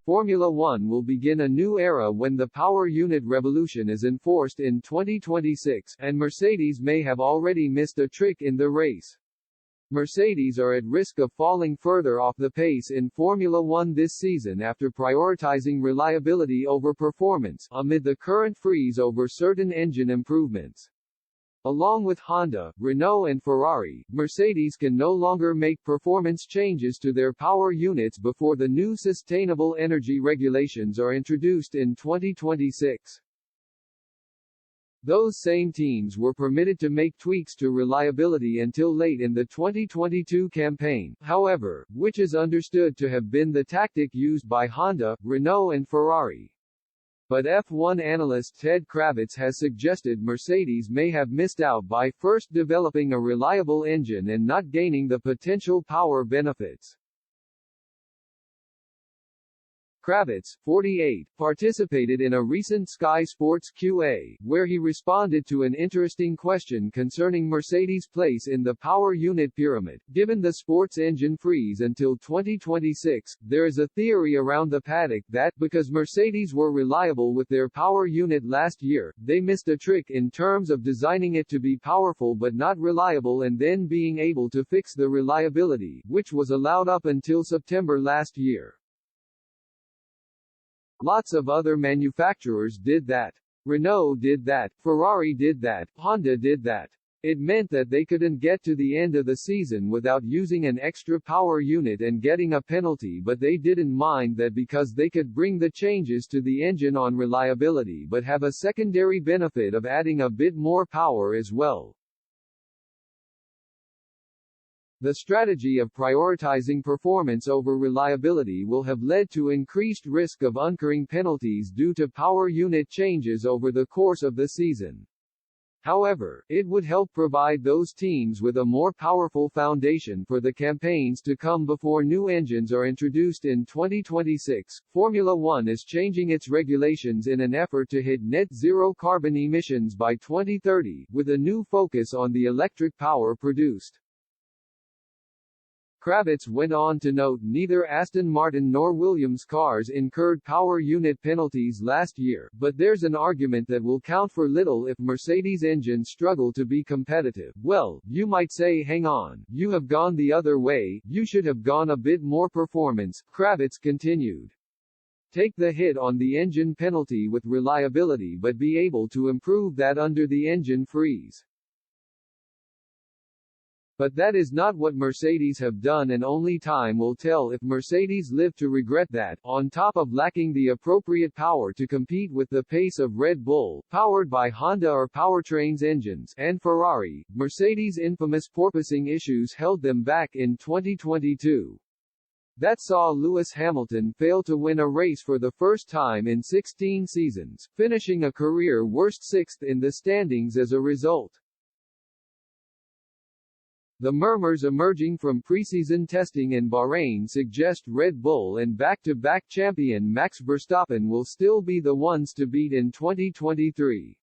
Formula One will begin a new era when the power unit revolution is enforced in 2026, and Mercedes may have already missed a trick in the race. Mercedes are at risk of falling further off the pace in Formula One this season after prioritizing reliability over performance, amid the current freeze over certain engine improvements. Along with Honda, Renault and Ferrari, Mercedes can no longer make performance changes to their power units before the new sustainable energy regulations are introduced in 2026. Those same teams were permitted to make tweaks to reliability until late in the 2022 campaign, however, which is understood to have been the tactic used by Honda, Renault and Ferrari. But F1 analyst Ted Kravitz has suggested Mercedes may have missed out by first developing a reliable engine and not gaining the potential power benefits. Kravitz, 48, participated in a recent Sky Sports Q&A, where he responded to an interesting question concerning Mercedes' place in the power unit pyramid. Given the sports engine freeze until 2026, there is a theory around the paddock that, because Mercedes were reliable with their power unit last year, they missed a trick in terms of designing it to be powerful but not reliable and then being able to fix the reliability, which was allowed up until September last year. Lots of other manufacturers did that. Renault did that, Ferrari did that, Honda did that. It meant that they couldn't get to the end of the season without using an extra power unit and getting a penalty, but they didn't mind that because they could bring the changes to the engine on reliability but have a secondary benefit of adding a bit more power as well. The strategy of prioritizing performance over reliability will have led to increased risk of incurring penalties due to power unit changes over the course of the season. However, it would help provide those teams with a more powerful foundation for the campaigns to come before new engines are introduced in 2026. Formula One is changing its regulations in an effort to hit net zero carbon emissions by 2030, with a new focus on the electric power produced. Kravitz went on to note neither Aston Martin nor Williams cars incurred power unit penalties last year, but there's an argument that will count for little if Mercedes engines struggle to be competitive. Well, you might say, hang on, you have gone the other way, you should have gone a bit more performance, Kravitz continued. Take the hit on the engine penalty with reliability but be able to improve that under the engine freeze. But that is not what Mercedes have done, and only time will tell if Mercedes live to regret that. On top of lacking the appropriate power to compete with the pace of Red Bull, powered by Honda or powertrains engines, and Ferrari, Mercedes' infamous porpoising issues held them back in 2022. That saw Lewis Hamilton fail to win a race for the first time in 16 seasons, finishing a career-worst sixth in the standings as a result. The murmurs emerging from preseason testing in Bahrain suggest Red Bull and back-to-back champion Max Verstappen will still be the ones to beat in 2023.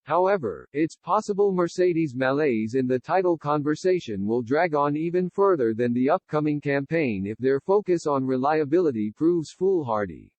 However, it's possible Mercedes' malaise in the title conversation will drag on even further than the upcoming campaign if their focus on reliability proves foolhardy.